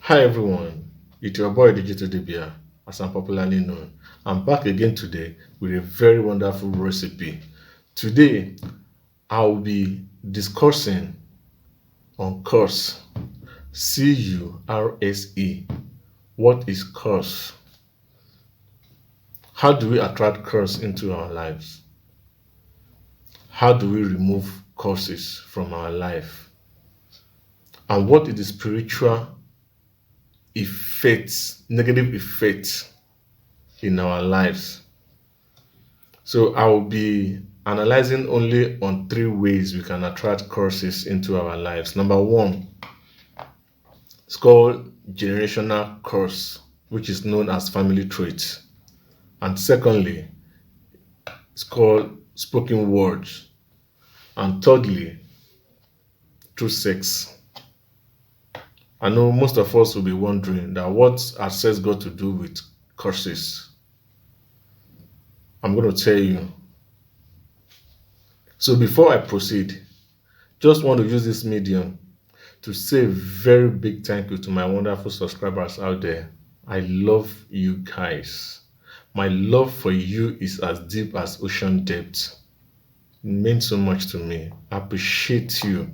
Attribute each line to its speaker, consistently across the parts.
Speaker 1: Hi everyone, it's your boy Digital Dibia, as I'm popularly known. I'm back again today with a very wonderful recipe. Today, I'll be discussing on curse. Curse. What is curse? How do we attract curse into our lives? How do we remove curses from our life? And what is the spiritual effects, negative effects in our lives? So I will be analyzing only on three ways we can attract curses into our lives. Number one, it's called generational curse, which is known as family traits. And secondly, it's called spoken words. And thirdly, through sex. I know most of us will be wondering that what has sex got to do with curses? I'm going to tell you. So before I proceed, just want to use this medium to say a very big thank you to my wonderful subscribers out there. I love you guys. My love for you is as deep as ocean depth. It means so much to me. I appreciate you.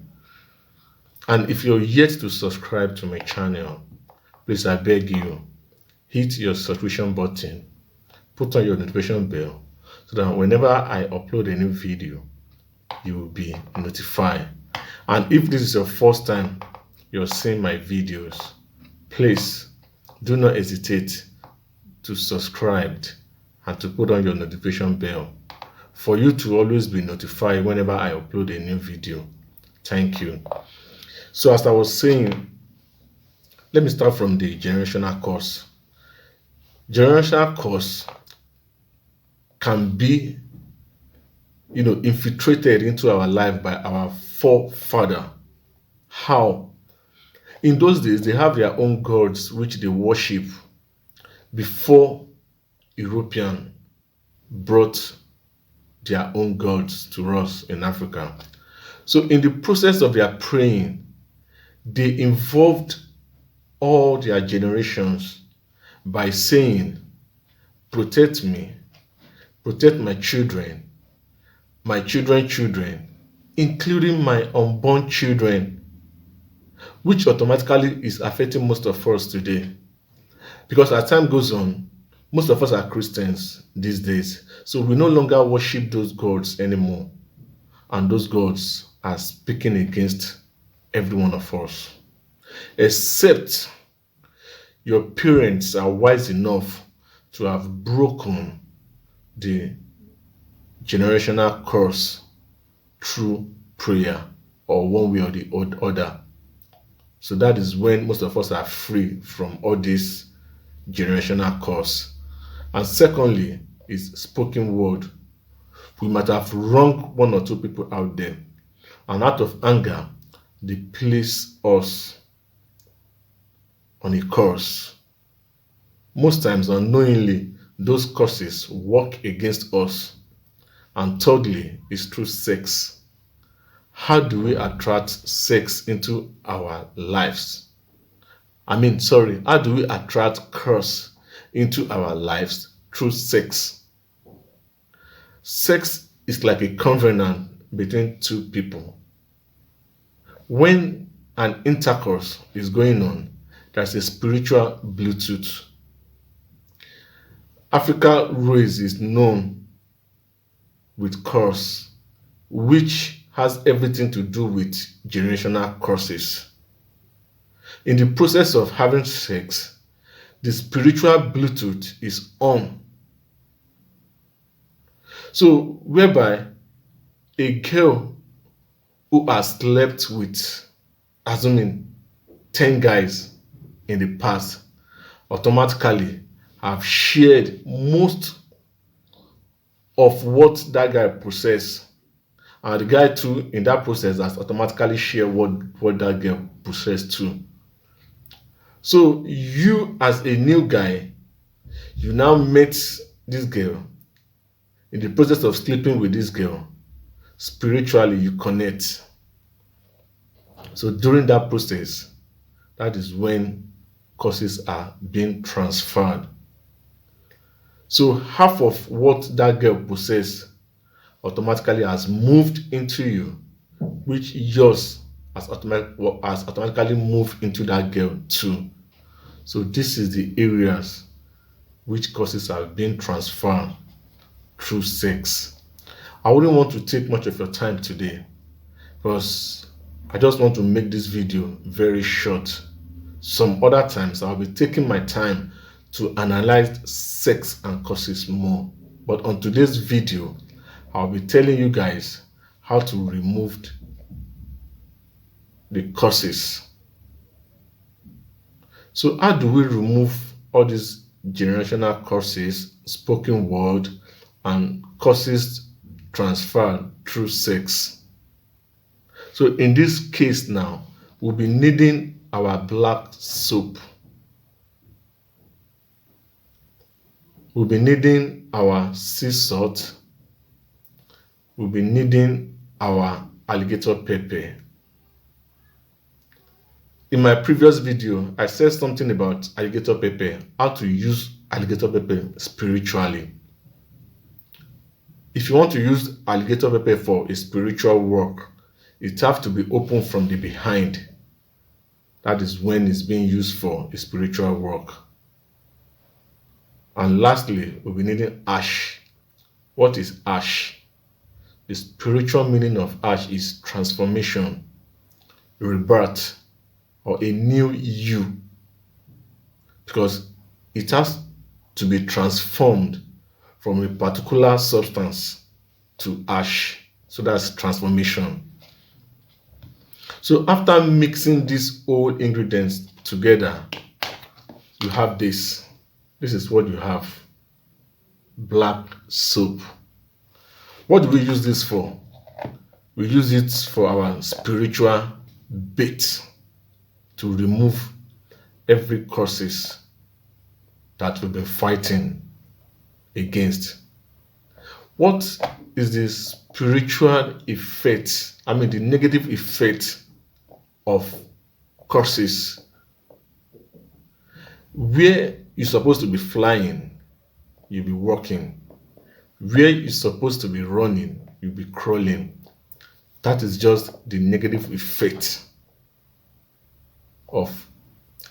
Speaker 1: And if you're yet to subscribe to my channel, please, I beg you, hit your subscription button, put on your notification bell so that whenever I upload a new video, you will be notified. And if this is your first time you're seeing my videos, please do not hesitate to subscribe and to put on your notification bell for you to always be notified whenever I upload a new video. Thank you. So as I was saying, let me start from the generational curse. Generational curse can be, infiltrated into our life by our forefather. How? In those days, they have their own gods which they worship before European brought their own gods to us in Africa. So in the process of their praying, they involved all their generations by saying, protect me, protect my children children, including my unborn children, which automatically is affecting most of us today. Because as time goes on, most of us are Christians these days. So we no longer worship those gods anymore. And those gods are speaking against every one of us. Except your parents are wise enough to have broken the generational curse through prayer or one way or the other. So that is when most of us are free from all this generational curse. And secondly is spoken word. We might have wronged one or two people out there, and out of anger, they place us on a curse. Most times, unknowingly, those curses work against us. And thirdly, is through sex. How do we attract sex into our lives? How do we attract curse into our lives through sex? Sex is like a covenant between two people. When an intercourse is going on, there's a spiritual Bluetooth. Africa race is known with curse, which has everything to do with generational curses. In the process of having sex, the spiritual Bluetooth is on. So, whereby a girl who has slept with, assuming 10 guys in the past, automatically have shared most of what that guy possesses. And the guy too, in that process, has automatically shared what that girl possessed too. So you as a new guy, you now met this girl. In the process of sleeping with this girl, spiritually you connect. So during that process, that is when curses are being transferred. So half of what that girl possessed automatically has moved into you, which yours has automatically moved into that girl too. So this is the areas which curses are being transferred through sex. I wouldn't want to take much of your time today because I just want to make this video very short. Some other times I'll be taking my time to analyze sex and curses more. But on today's video, I'll be telling you guys how to remove the curses. So how do we remove all these generational curses, spoken word, and curses transferred through sex? So in this case now, we'll be needing our black soap. We'll be needing our sea salt. We'll be needing our alligator pepper. In my previous video, I said something about alligator pepper, how to use alligator pepper spiritually. If you want to use alligator pepper for a spiritual work, it has to be open from the behind. That is when it's being used for a spiritual work. And lastly, we'll be needing ash. What is ash? The spiritual meaning of ash is transformation, rebirth, or a new you. Because it has to be transformed from a particular substance to ash. So that's transformation. So after mixing these old ingredients together, you have this. This is what you have. Black soap. What do we use this for? We use it for our spiritual bait to remove every curses that we've been fighting against. What is the spiritual effect? The negative effect of curses. Where you're supposed to be flying, you'll be walking. Where you're supposed to be running, you'll be crawling. That is just the negative effect of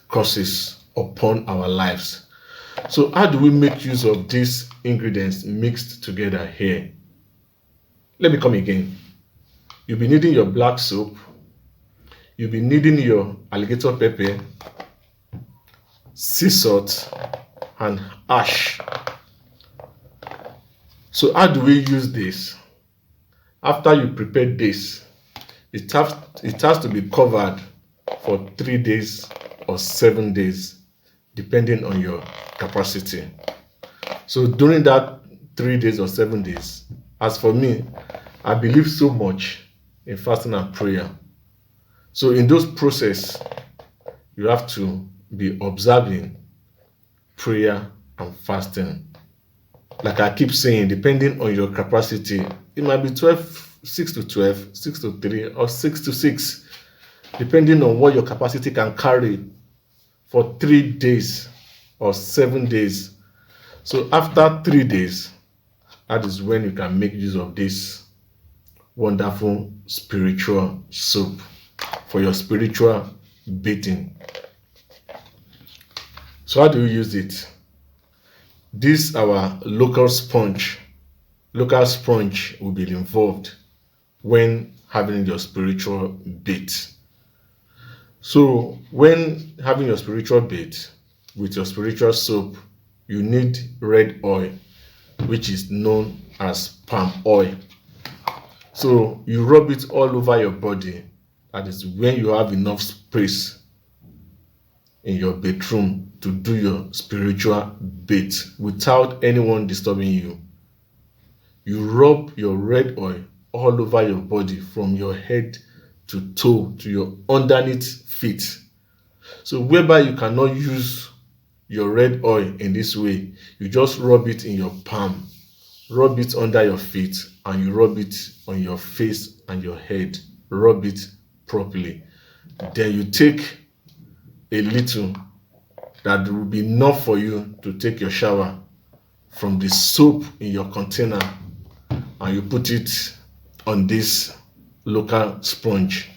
Speaker 1: curses upon our lives. So how do we make use of these ingredients mixed together here? Let me come again. You'll be needing your black soap. You'll be needing your alligator pepper, sea salt, and ash. So how do we use this? After you prepare this, it has to be covered for 3 days or 7 days, depending on your capacity. So during that 3 days or 7 days, as for me, I believe so much in fasting and prayer. So in those process, you have to be observing prayer and fasting. Like I keep saying, depending on your capacity, it might be 6 to 12, 6 to 3, or 6 to 6, depending on what your capacity can carry for 3 days or 7 days. So after 3 days, that is when you can make use of this wonderful spiritual soap for your spiritual bathing. So how do you use it? This our local sponge. Local sponge will be involved when having your spiritual bath. So when having your spiritual bath with your spiritual soap, you need red oil, which is known as palm oil. So you rub it all over your body. That is when you have enough space in your bedroom to do your spiritual bath without anyone disturbing you. You rub your red oil all over your body from your head to toe to your underneath feet. So whereby you cannot use your red oil in this way, you just rub it in your palm, rub it under your feet, and you rub it on your face and your head. Rub it properly. Then you take a little that will be enough for you to take your shower from the soap in your container, and you put it on this local sponge.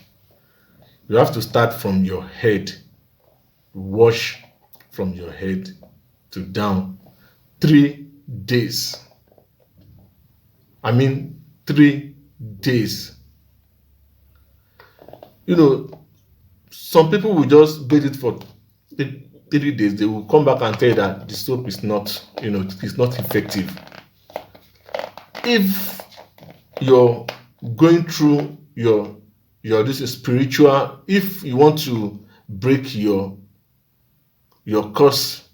Speaker 1: You have to start from your head, wash from your head to down. 3 days. I mean, 3 days. You know, some people will just bathe it for 3 days. They will come back and tell you that the soap is not, it's not effective. If you're going through your this is spiritual, if you want to break your curse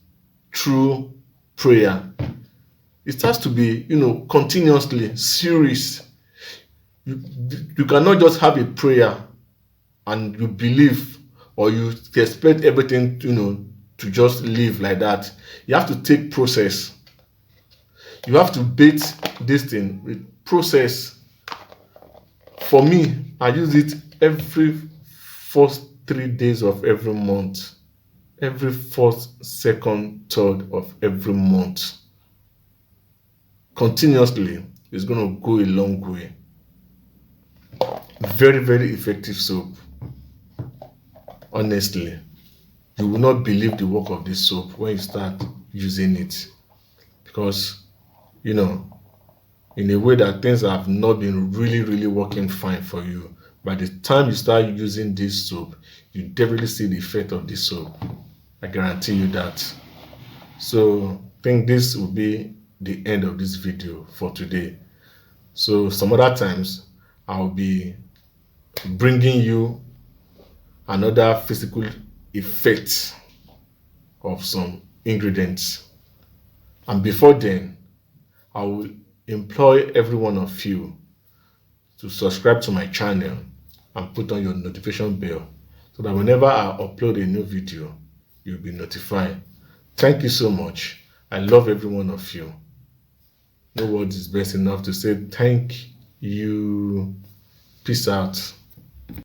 Speaker 1: through prayer, it has to be, continuously serious. You cannot just have a prayer and you believe, or you expect everything, to just live like that. You have to take process. You have to bait this thing with process. For me, I use it every first 3 days of every month, every first, second, third of every month. Continuously, it's going to go a long way. Very, very effective soap. Honestly, you will not believe the work of this soap when you start using it, because, in a way that things have not been really, really working fine for you. By the time you start using this soap, you definitely see the effect of this soap. I guarantee you that. So I think this will be the end of this video for today. So some other times I'll be bringing you another physical effect of some ingredients. And before then, I will employ every one of you to subscribe to my channel and put on your notification bell so that whenever I upload a new video, you'll be notified. Thank you so much. I love every one of you. No words is best enough to say thank you. Peace out.